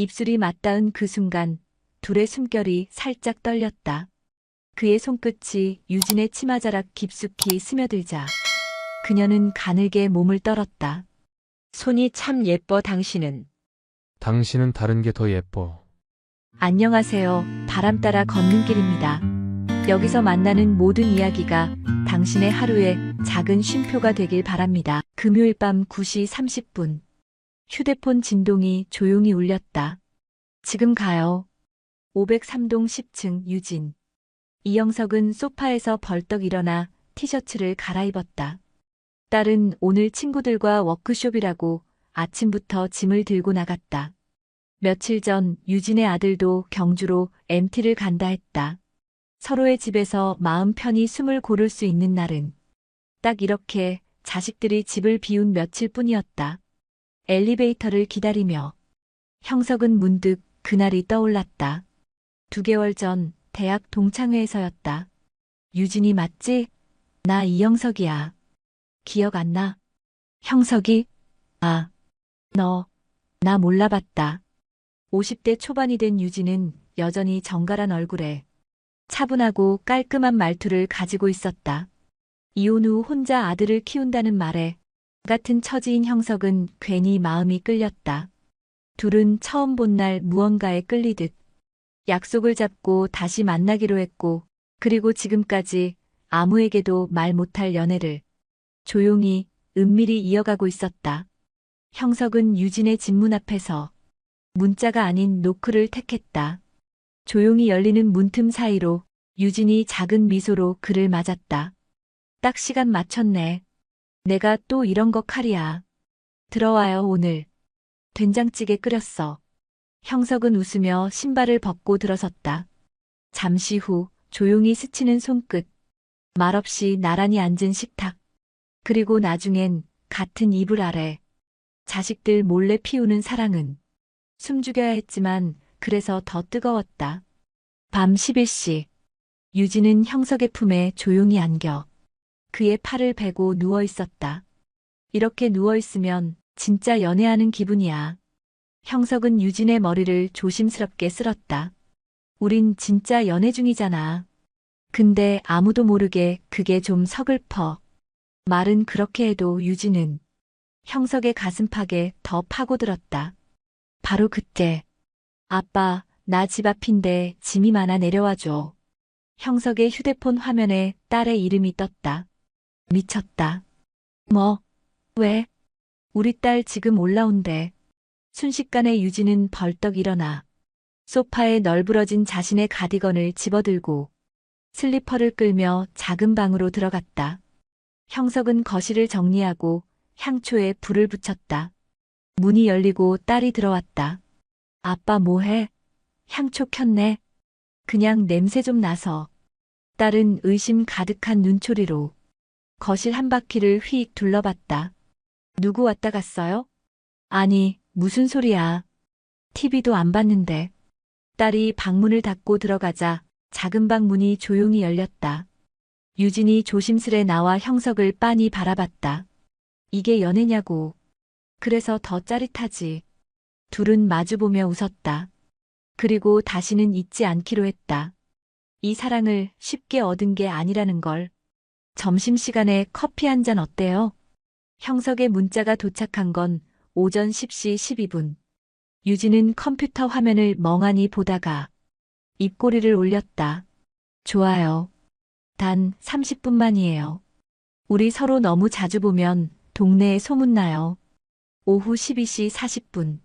입술이 맞닿은 그 순간 둘의 숨결이 살짝 떨렸다. 그의 손끝이 유진의 치마자락 깊숙이 스며들자 그녀는 가늘게 몸을 떨었다. 손이 참 예뻐 당신은. 당신은 다른 게 더 예뻐. 안녕하세요. 바람 따라 걷는 길입니다. 여기서 만나는 모든 이야기가 당신의 하루에 작은 쉼표가 되길 바랍니다. 금요일 밤 9시 30분. 휴대폰 진동이 조용히 울렸다. 지금 가요. 503동 10층 유진. 이영석은 소파에서 벌떡 일어나 티셔츠를 갈아입었다. 딸은 오늘 친구들과 워크숍이라고 아침부터 짐을 들고 나갔다. 며칠 전 유진의 아들도 경주로 MT를 간다 했다. 서로의 집에서 마음 편히 숨을 고를 수 있는 날은 딱 이렇게 자식들이 집을 비운 며칠 뿐이었다. 엘리베이터를 기다리며 형석은 문득 그날이 떠올랐다. 2개월 전 대학 동창회에서였다. 유진이 맞지? 나 이영석이야. 기억 안 나? 형석이? 아, 너, 나 몰라봤다. 50대 초반이 된 유진은 여전히 정갈한 얼굴에 차분하고 깔끔한 말투를 가지고 있었다. 이혼 후 혼자 아들을 키운다는 말에 같은 처지인 형석은 괜히 마음이 끌렸다. 둘은 처음 본 날 무언가에 끌리듯 약속을 잡고 다시 만나기로 했고, 그리고 지금까지 아무에게도 말 못할 연애를 조용히 은밀히 이어가고 있었다. 형석은 유진의 집 문 앞에서 문자가 아닌 노크를 택했다. 조용히 열리는 문틈 사이로 유진이 작은 미소로 그를 맞았다. 딱 시간 맞췄네. 내가 또 이런 거 칼이야. 들어와요 오늘. 된장찌개 끓였어. 형석은 웃으며 신발을 벗고 들어섰다. 잠시 후 조용히 스치는 손끝. 말없이 나란히 앉은 식탁. 그리고 나중엔 같은 이불 아래 자식들 몰래 피우는 사랑은 숨죽여야 했지만 그래서 더 뜨거웠다. 밤 11시. 유진은 형석의 품에 조용히 안겨 그의 팔을 베고 누워 있었다. 이렇게 누워 있으면 진짜 연애하는 기분이야. 형석은 유진의 머리를 조심스럽게 쓸었다. 우린 진짜 연애 중이잖아. 근데 아무도 모르게 그게 좀 서글퍼. 말은 그렇게 해도 유진은 형석의 가슴팍에 더 파고들었다. 바로 그때. 아빠, 나 집 앞인데 짐이 많아 내려와줘. 형석의 휴대폰 화면에 딸의 이름이 떴다. 미쳤다. 뭐? 왜? 우리 딸 지금 올라온대. 순식간에 유진은 벌떡 일어나 소파에 널브러진 자신의 가디건을 집어들고 슬리퍼를 끌며 작은 방으로 들어갔다. 형석은 거실을 정리하고 향초에 불을 붙였다. 문이 열리고 딸이 들어왔다. 아빠 뭐해? 향초 켰네. 그냥 냄새 좀 나서. 딸은 의심 가득한 눈초리로 거실 한 바퀴를 휙 둘러봤다. 누구 왔다 갔어요? 아니, 무슨 소리야. TV도 안 봤는데. 딸이 방문을 닫고 들어가자 작은 방 문이 조용히 열렸다. 유진이 조심스레 나와 형석을 빤히 바라봤다. 이게 연애냐고. 그래서 더 짜릿하지. 둘은 마주보며 웃었다. 그리고 다시는 잊지 않기로 했다. 이 사랑을 쉽게 얻은 게 아니라는 걸. 점심시간에 커피 한 잔 어때요? 형석의 문자가 도착한 건 오전 10시 12분. 유진은 컴퓨터 화면을 멍하니 보다가 입꼬리를 올렸다. 좋아요. 단 30분만이에요. 우리 서로 너무 자주 보면 동네에 소문나요. 오후 12시 40분.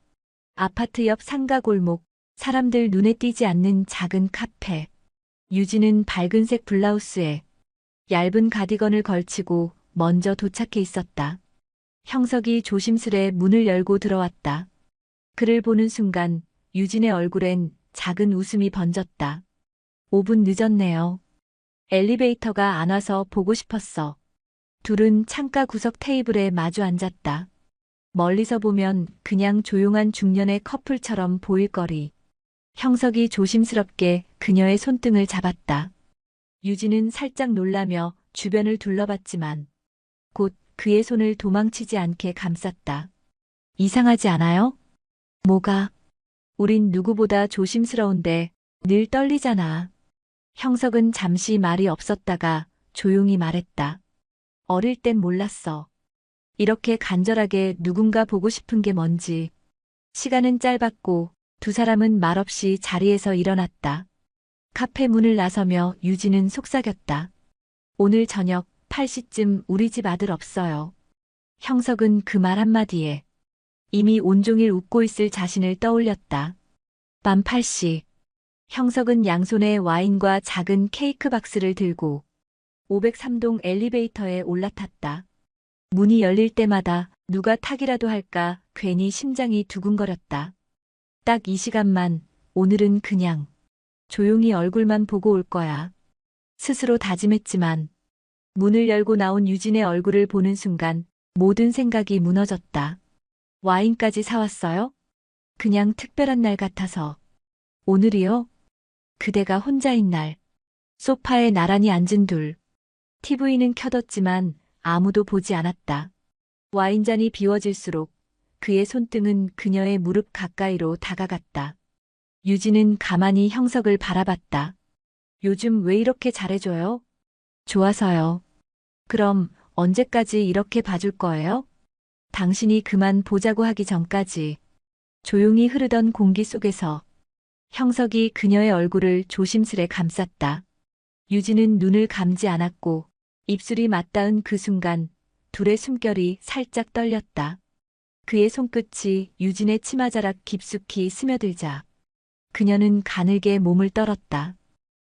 아파트 옆 상가 골목, 사람들 눈에 띄지 않는 작은 카페. 유진은 밝은색 블라우스에 얇은 가디건을 걸치고 먼저 도착해 있었다. 형석이 조심스레 문을 열고 들어왔다. 그를 보는 순간 유진의 얼굴엔 작은 웃음이 번졌다. 5분 늦었네요. 엘리베이터가 안 와서 보고 싶었어. 둘은 창가 구석 테이블에 마주 앉았다. 멀리서 보면 그냥 조용한 중년의 커플처럼 보일 거리. 형석이 조심스럽게 그녀의 손등을 잡았다. 유진은 살짝 놀라며 주변을 둘러봤지만 곧 그의 손을 도망치지 않게 감쌌다. 이상하지 않아요? 뭐가? 우린 누구보다 조심스러운데 늘 떨리잖아. 형석은 잠시 말이 없었다가 조용히 말했다. 어릴 땐 몰랐어. 이렇게 간절하게 누군가 보고 싶은 게 뭔지. 시간은 짧았고 두 사람은 말없이 자리에서 일어났다. 카페 문을 나서며 유진은 속삭였다. 오늘 저녁 8시쯤 우리 집 아들 없어요. 형석은 그 말 한마디에 이미 온종일 웃고 있을 자신을 떠올렸다. 밤 8시. 형석은 양손에 와인과 작은 케이크 박스를 들고 503동 엘리베이터에 올라탔다. 문이 열릴 때마다 누가 타기라도 할까 괜히 심장이 두근거렸다. 딱 이 시간만, 오늘은 그냥 조용히 얼굴만 보고 올 거야. 스스로 다짐했지만 문을 열고 나온 유진의 얼굴을 보는 순간 모든 생각이 무너졌다. 와인까지 사왔어요? 그냥 특별한 날 같아서. 오늘이요? 그대가 혼자인 날. 소파에 나란히 앉은 둘. TV는 켜뒀지만 아무도 보지 않았다. 와인잔이 비워질수록 그의 손등은 그녀의 무릎 가까이로 다가갔다. 유진은 가만히 형석을 바라봤다. 요즘 왜 이렇게 잘해줘요? 좋아서요. 그럼 언제까지 이렇게 봐줄 거예요? 당신이 그만 보자고 하기 전까지. 조용히 흐르던 공기 속에서 형석이 그녀의 얼굴을 조심스레 감쌌다. 유진은 눈을 감지 않았고 입술이 맞닿은 그 순간 둘의 숨결이 살짝 떨렸다. 그의 손끝이 유진의 치마자락 깊숙이 스며들자 그녀는 가늘게 몸을 떨었다.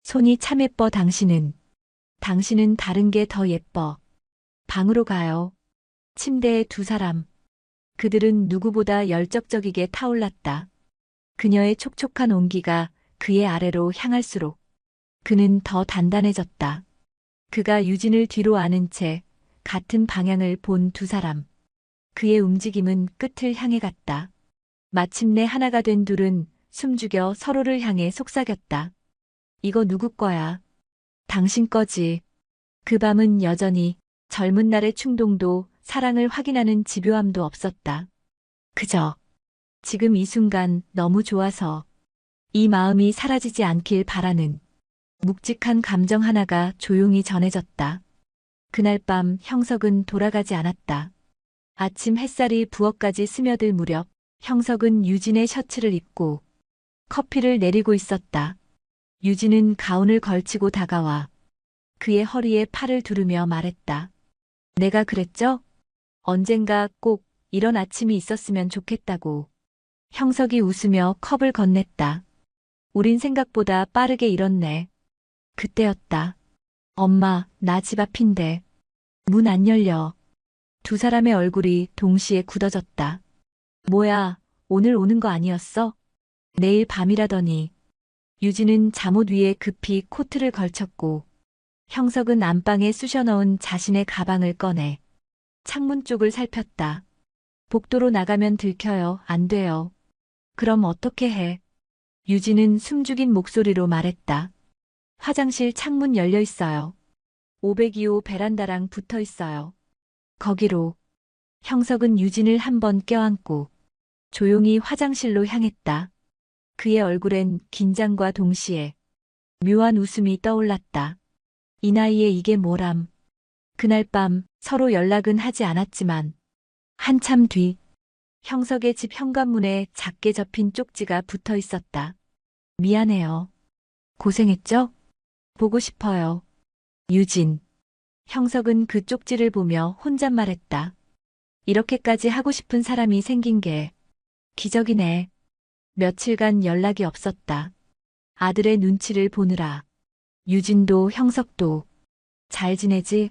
손이 참 예뻐 당신은. 당신은 다른 게 더 예뻐. 방으로 가요. 침대에 두 사람. 그들은 누구보다 열정적이게 타올랐다. 그녀의 촉촉한 온기가 그의 아래로 향할수록 그는 더 단단해졌다. 그가 유진을 뒤로 아는 채 같은 방향을 본 두 사람. 그의 움직임은 끝을 향해 갔다. 마침내 하나가 된 둘은 숨죽여 서로를 향해 속삭였다. 이거 누구 거야? 당신 거지. 그 밤은 여전히 젊은 날의 충동도 사랑을 확인하는 집요함도 없었다. 그저 지금 이 순간 너무 좋아서 이 마음이 사라지지 않길 바라는 묵직한 감정 하나가 조용히 전해졌다. 그날 밤 형석은 돌아가지 않았다. 아침 햇살이 부엌까지 스며들 무렵 형석은 유진의 셔츠를 입고 커피를 내리고 있었다. 유진은 가운을 걸치고 다가와 그의 허리에 팔을 두르며 말했다. 내가 그랬죠? 언젠가 꼭 이런 아침이 있었으면 좋겠다고. 형석이 웃으며 컵을 건넸다. 우린 생각보다 빠르게 일었네. 그때였다. 엄마, 나 집 앞인데. 문 안 열려. 두 사람의 얼굴이 동시에 굳어졌다. 뭐야, 오늘 오는 거 아니었어? 내일 밤이라더니. 유진은 잠옷 위에 급히 코트를 걸쳤고 형석은 안방에 쑤셔 넣은 자신의 가방을 꺼내 창문 쪽을 살폈다. 복도로 나가면 들켜요. 안 돼요. 그럼 어떻게 해? 유진은 숨죽인 목소리로 말했다. 화장실 창문 열려 있어요. 502호 베란다랑 붙어 있어요. 거기로. 형석은 유진을 한번 껴안고 조용히 화장실로 향했다. 그의 얼굴엔 긴장과 동시에 묘한 웃음이 떠올랐다. 이 나이에 이게 뭐람. 그날 밤 서로 연락은 하지 않았지만 한참 뒤 형석의 집 현관문에 작게 접힌 쪽지가 붙어 있었다. 미안해요. 고생했죠? 보고 싶어요. 유진. 형석은 그 쪽지를 보며 혼잣말했다. 이렇게까지 하고 싶은 사람이 생긴 게 기적이네. 며칠간 연락이 없었다. 아들의 눈치를 보느라. 유진도 형석도 잘 지내지?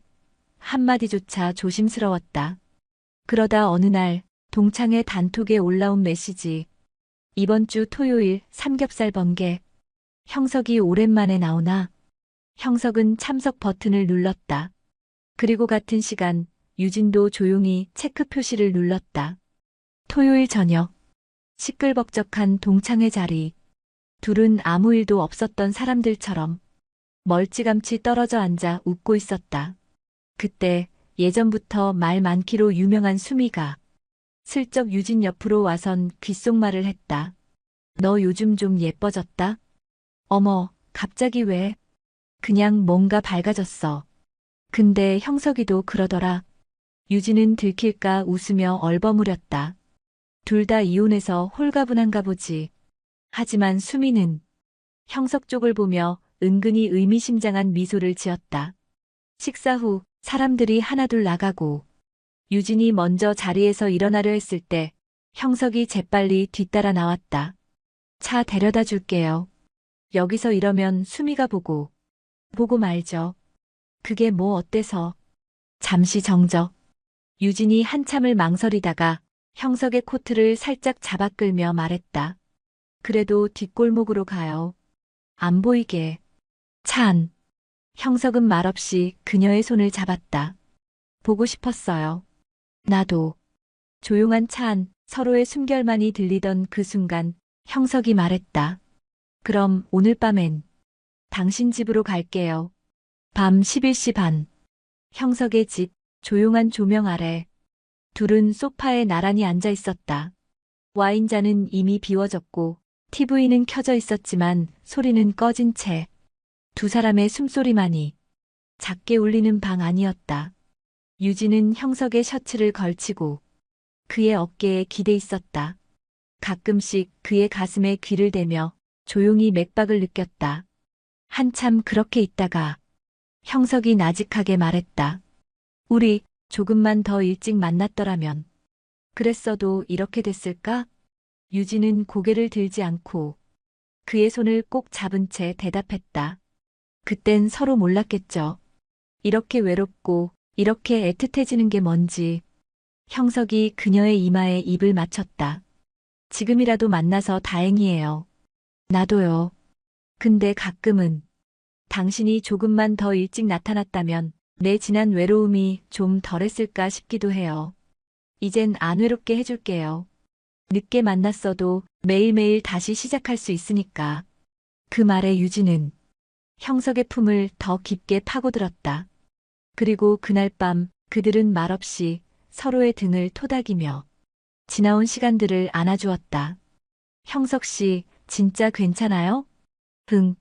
한마디조차 조심스러웠다. 그러다 어느 날 동창회 단톡에 올라온 메시지. 이번 주 토요일 삼겹살 번개. 형석이 오랜만에 나오나? 형석은 참석 버튼을 눌렀다. 그리고 같은 시간 유진도 조용히 체크 표시를 눌렀다. 토요일 저녁. 시끌벅적한 동창회 자리. 둘은 아무 일도 없었던 사람들처럼 멀찌감치 떨어져 앉아 웃고 있었다. 그때 예전부터 말 많기로 유명한 수미가 슬쩍 유진 옆으로 와선 귓속말을 했다. 너 요즘 좀 예뻐졌다? 어머, 갑자기 왜? 그냥 뭔가 밝아졌어. 근데 형석이도 그러더라. 유진은 들킬까 웃으며 얼버무렸다. 둘 다 이혼해서 홀가분한가 보지. 하지만 수미는 형석 쪽을 보며 은근히 의미심장한 미소를 지었다. 식사 후 사람들이 하나둘 나가고 유진이 먼저 자리에서 일어나려 했을 때 형석이 재빨리 뒤따라 나왔다. 차 데려다 줄게요. 여기서 이러면 수미가 보고 말죠. 그게 뭐 어때서. 잠시 정적. 유진이 한참을 망설이다가 형석의 코트를 살짝 잡아 끌며 말했다. 그래도 뒷골목으로 가요. 안 보이게. 차 안. 형석은 말없이 그녀의 손을 잡았다. 보고 싶었어요. 나도. 조용한 차 안, 서로의 숨결만이 들리던 그 순간 형석이 말했다. 그럼 오늘 밤엔 당신 집으로 갈게요. 밤 11시 반. 형석의 집, 조용한 조명 아래. 둘은 소파에 나란히 앉아 있었다. 와인잔은 이미 비워졌고 TV는 켜져 있었지만 소리는 꺼진 채 두 사람의 숨소리만이 작게 울리는 방 안이었다. 유진은 형석의 셔츠를 걸치고 그의 어깨에 기대 있었다. 가끔씩 그의 가슴에 귀를 대며 조용히 맥박을 느꼈다. 한참 그렇게 있다가 형석이 나직하게 말했다. 우리 조금만 더 일찍 만났더라면. 그랬어도 이렇게 됐을까? 유진은 고개를 들지 않고 그의 손을 꼭 잡은 채 대답했다. 그땐 서로 몰랐겠죠. 이렇게 외롭고 이렇게 애틋해지는 게 뭔지. 형석이 그녀의 이마에 입을 맞췄다. 지금이라도 만나서 다행이에요. 나도요. 근데 가끔은 당신이 조금만 더 일찍 나타났다면 내 지난 외로움이 좀 덜했을까 싶기도 해요. 이젠 안 외롭게 해줄게요. 늦게 만났어도 매일매일 다시 시작할 수 있으니까. 그 말에 유진은 형석의 품을 더 깊게 파고들었다. 그리고 그날 밤 그들은 말없이 서로의 등을 토닥이며 지나온 시간들을 안아주었다. 형석 씨, 진짜 괜찮아요? 흥.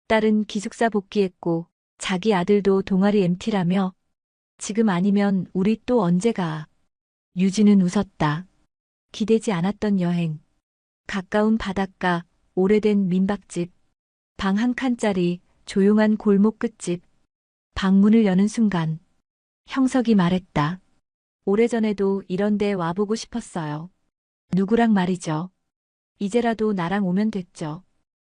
딸은 기숙사 복귀했고 자기 아들도 동아리 MT라며 지금 아니면 우리 또 언제 가? 유진은 웃었다. 기대지 않았던 여행. 가까운 바닷가, 오래된 민박집, 방 한 칸짜리 조용한 골목 끝집. 방문을 여는 순간 형석이 말했다. 오래전에도 이런 데 와보고 싶었어요. 누구랑 말이죠. 이제라도 나랑 오면 됐죠.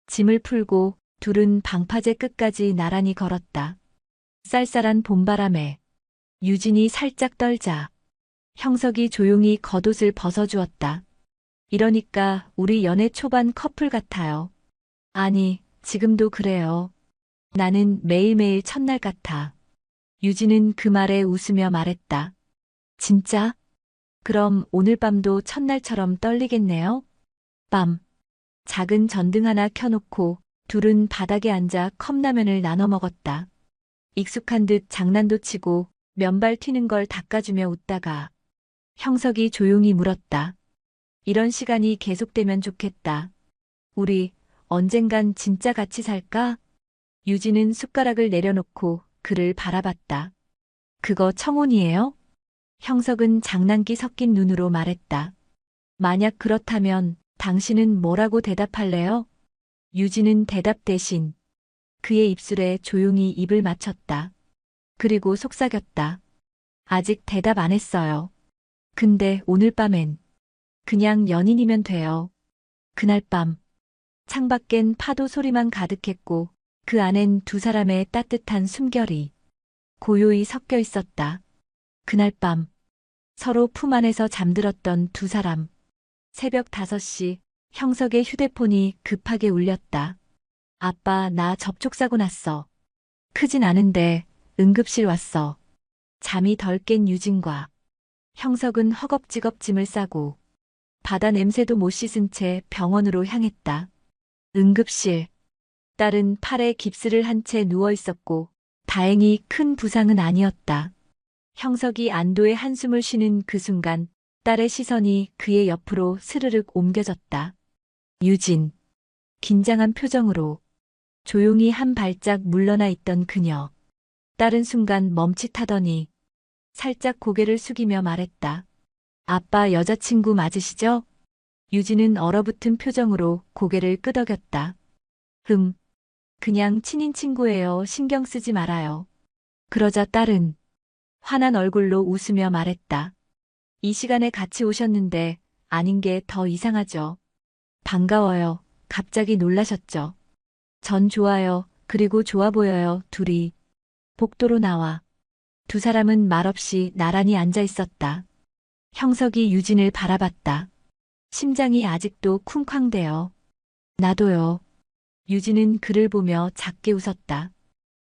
짐을 풀고 둘은 방파제 끝까지 나란히 걸었다. 쌀쌀한 봄바람에 유진이 살짝 떨자 형석이 조용히 겉옷을 벗어주었다. 이러니까 우리 연애 초반 커플 같아요. 아니, 지금도 그래요. 나는 매일매일 첫날 같아. 유진은 그 말에 웃으며 말했다. 진짜? 그럼 오늘 밤도 첫날처럼 떨리겠네요? 밤. 작은 전등 하나 켜놓고 둘은 바닥에 앉아 컵라면을 나눠 먹었다. 익숙한 듯 장난도 치고 면발 튀는 걸 닦아주며 웃다가 형석이 조용히 물었다. 이런 시간이 계속되면 좋겠다. 우리 언젠간 진짜 같이 살까? 유진은 숟가락을 내려놓고 그를 바라봤다. 그거 청혼이에요? 형석은 장난기 섞인 눈으로 말했다. 만약 그렇다면 당신은 뭐라고 대답할래요? 유진은 대답 대신 그의 입술에 조용히 입을 맞췄다. 그리고 속삭였다. 아직 대답 안 했어요. 근데 오늘 밤엔 그냥 연인이면 돼요. 그날 밤 창밖엔 파도 소리만 가득했고 그 안엔 두 사람의 따뜻한 숨결이 고요히 섞여 있었다. 그날 밤 서로 품 안에서 잠들었던 두 사람. 새벽 5시 형석의 휴대폰이 급하게 울렸다. 아빠, 나 접촉사고 났어. 크진 않은데 응급실 왔어. 잠이 덜 깬 유진과 형석은 허겁지겁 짐을 싸고 바다 냄새도 못 씻은 채 병원으로 향했다. 응급실. 딸은 팔에 깁스를 한 채 누워 있었고 다행히 큰 부상은 아니었다. 형석이 안도의 한숨을 쉬는 그 순간 딸의 시선이 그의 옆으로 스르륵 옮겨졌다. 유진. 긴장한 표정으로 조용히 한 발짝 물러나 있던 그녀. 딸은 순간 멈칫하더니 살짝 고개를 숙이며 말했다. 아빠 여자친구 맞으시죠? 유진은 얼어붙은 표정으로 고개를 끄덕였다. 그냥 친인 친구예요. 신경 쓰지 말아요. 그러자 딸은 화난 얼굴로 웃으며 말했다. 이 시간에 같이 오셨는데 아닌 게 더 이상하죠. 반가워요. 갑자기 놀라셨죠? 전 좋아요. 그리고 좋아 보여요. 둘이 복도로 나와. 두 사람은 말없이 나란히 앉아 있었다. 형석이 유진을 바라봤다. 심장이 아직도 쿵쾅대요. 나도요. 유진은 그를 보며 작게 웃었다.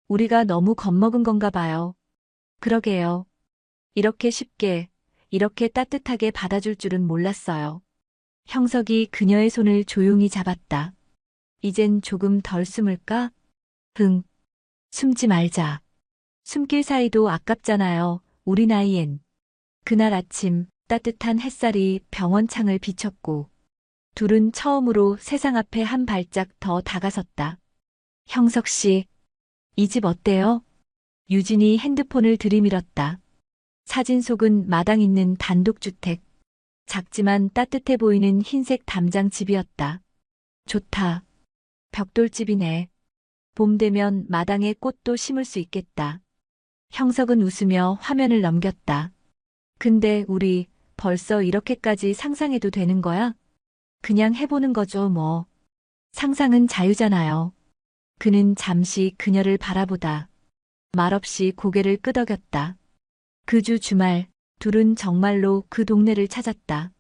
우리가 너무 겁먹은 건가 봐요. 그러게요. 이렇게 쉽게, 이렇게 따뜻하게 받아줄 줄은 몰랐어요. 형석이 그녀의 손을 조용히 잡았다. 이젠 조금 덜 숨을까? 숨지 말자. 숨길 사이도 아깝잖아요. 우리 나이엔. 그날 아침 따뜻한 햇살이 병원 창을 비췄고 둘은 처음으로 세상 앞에 한 발짝 더 다가섰다. 형석 씨, 이 집 어때요? 유진이 핸드폰을 들이밀었다. 사진 속은 마당 있는 단독주택. 작지만 따뜻해 보이는 흰색 담장 집이었다. 좋다. 벽돌집이네. 봄 되면 마당에 꽃도 심을 수 있겠다. 형석은 웃으며 화면을 넘겼다. 근데 우리 벌써 이렇게까지 상상해도 되는 거야? 그냥 해보는 거죠, 뭐. 상상은 자유잖아요. 그는 잠시 그녀를 바라보다 말없이 고개를 끄덕였다. 그 주 주말, 둘은 정말로 그 동네를 찾았다.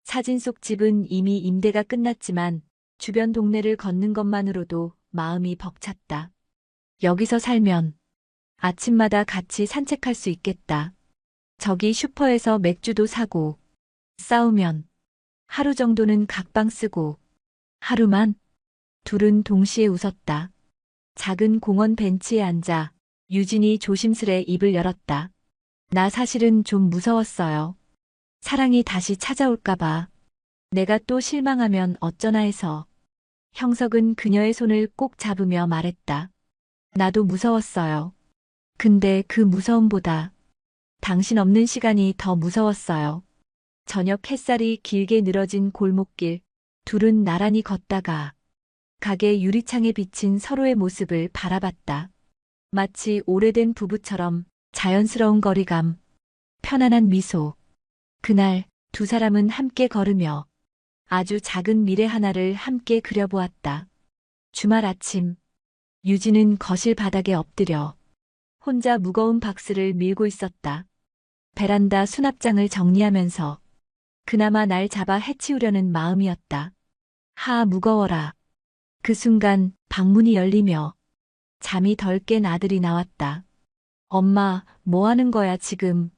사진 속 집은 이미 임대가 끝났지만 주변 동네를 걷는 것만으로도 마음이 벅찼다. 여기서 살면 아침마다 같이 산책할 수 있겠다. 저기 슈퍼에서 맥주도 사고, 싸우면 하루 정도는 각방 쓰고, 하루만. 둘은 동시에 웃었다. 작은 공원 벤치에 앉아 유진이 조심스레 입을 열었다. 나 사실은 좀 무서웠어요. 사랑이 다시 찾아올까봐. 내가 또 실망하면 어쩌나 해서. 형석은 그녀의 손을 꼭 잡으며 말했다. 나도 무서웠어요. 근데 그 무서움보다 당신 없는 시간이 더 무서웠어요. 저녁 햇살이 길게 늘어진 골목길, 둘은 나란히 걷다가 가게 유리창에 비친 서로의 모습을 바라봤다. 마치 오래된 부부처럼 자연스러운 거리감, 편안한 미소. 그날 두 사람은 함께 걸으며 아주 작은 미래 하나를 함께 그려보았다. 주말 아침, 유진은 거실 바닥에 엎드려 혼자 무거운 박스를 밀고 있었다. 베란다 수납장을 정리하면서 그나마 날 잡아 해치우려는 마음이었다. 하, 무거워라. 그 순간 방문이 열리며 잠이 덜 깬 아들이 나왔다. 엄마, 뭐 하는 거야 지금?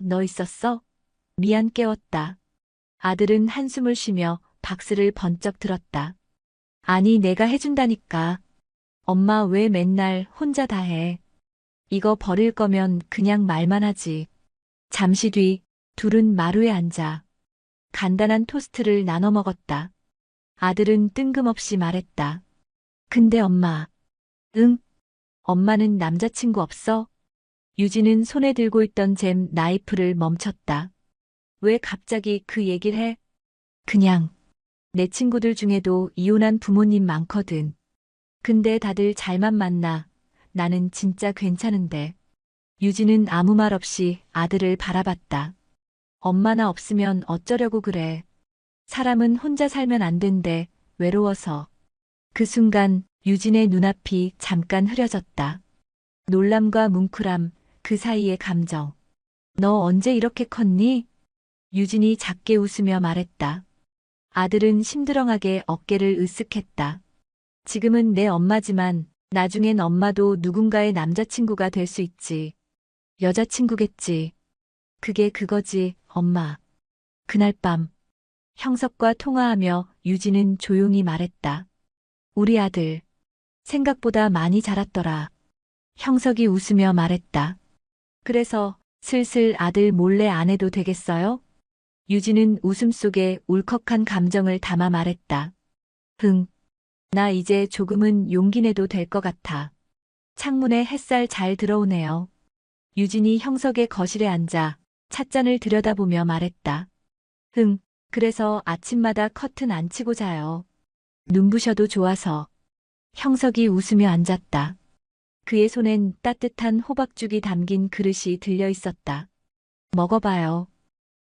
너 있었어? 미안 깨웠다. 아들은 한숨을 쉬며 박스를 번쩍 들었다. 아니, 내가 해준다니까. 엄마 왜 맨날 혼자 다 해? 이거 버릴 거면 그냥 말만 하지. 잠시 뒤 둘은 마루에 앉아 간단한 토스트를 나눠 먹었다. 아들은 뜬금없이 말했다. 근데 엄마. 응? 엄마는 남자친구 없어? 유진은 손에 들고 있던 잼 나이프를 멈췄다. 왜 갑자기 그 얘기를 해? 그냥 내 친구들 중에도 이혼한 부모님 많거든. 근데 다들 잘만 만나. 나는 진짜 괜찮은데. 유진은 아무 말 없이 아들을 바라봤다. 엄마나 없으면 어쩌려고 그래. 사람은 혼자 살면 안 된대. 외로워서. 그 순간 유진의 눈앞이 잠깐 흐려졌다. 놀람과 뭉클함, 그 사이의 감정. 너 언제 이렇게 컸니? 유진이 작게 웃으며 말했다. 아들은 심드렁하게 어깨를 으쓱했다. 지금은 내 엄마지만 나중엔 엄마도 누군가의 남자친구가 될 수 있지. 여자친구겠지. 그게 그거지, 엄마. 그날 밤 형석과 통화하며 유진은 조용히 말했다. 우리 아들 생각보다 많이 자랐더라. 형석이 웃으며 말했다. 그래서 슬슬 아들 몰래 안 해도 되겠어요? 유진은 웃음 속에 울컥한 감정을 담아 말했다. 나 이제 조금은 용기 내도 될 것 같아. 창문에 햇살 잘 들어오네요. 유진이 형석의 거실에 앉아 찻잔을 들여다보며 말했다. 그래서 아침마다 커튼 안 치고 자요. 눈부셔도 좋아서. 형석이 웃으며 앉았다. 그의 손엔 따뜻한 호박죽이 담긴 그릇이 들려 있었다. 먹어봐요.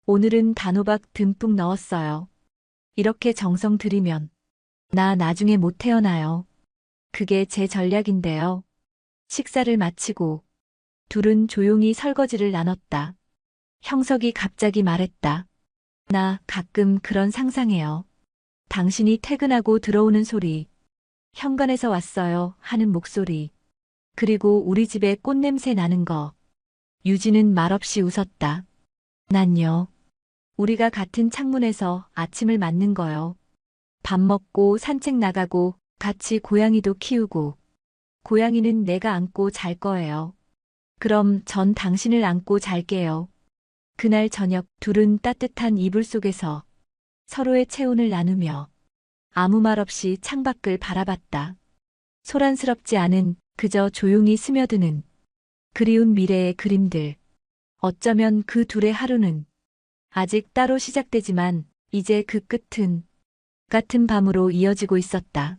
오늘은 단호박 듬뿍 넣었어요. 이렇게 정성 들이면 나 나중에 못 태어나요. 그게 제 전략인데요. 식사를 마치고 둘은 조용히 설거지를 나눴다. 형석이 갑자기 말했다. 나 가끔 그런 상상해요. 당신이 퇴근하고 들어오는 소리, 현관에서 왔어요 하는 목소리, 그리고 우리 집에 꽃냄새 나는 거. 유진은 말없이 웃었다. 난요. 우리가 같은 창문에서 아침을 맞는 거요. 밥 먹고 산책 나가고 같이 고양이도 키우고. 고양이는 내가 안고 잘 거예요. 그럼 전 당신을 안고 잘게요. 그날 저녁 둘은 따뜻한 이불 속에서 서로의 체온을 나누며 아무 말 없이 창밖을 바라봤다. 소란스럽지 않은 그저 조용히 스며드는 그리운 미래의 그림들. 어쩌면 그 둘의 하루는 아직 따로 시작되지만 이제 그 끝은 같은 밤으로 이어지고 있었다.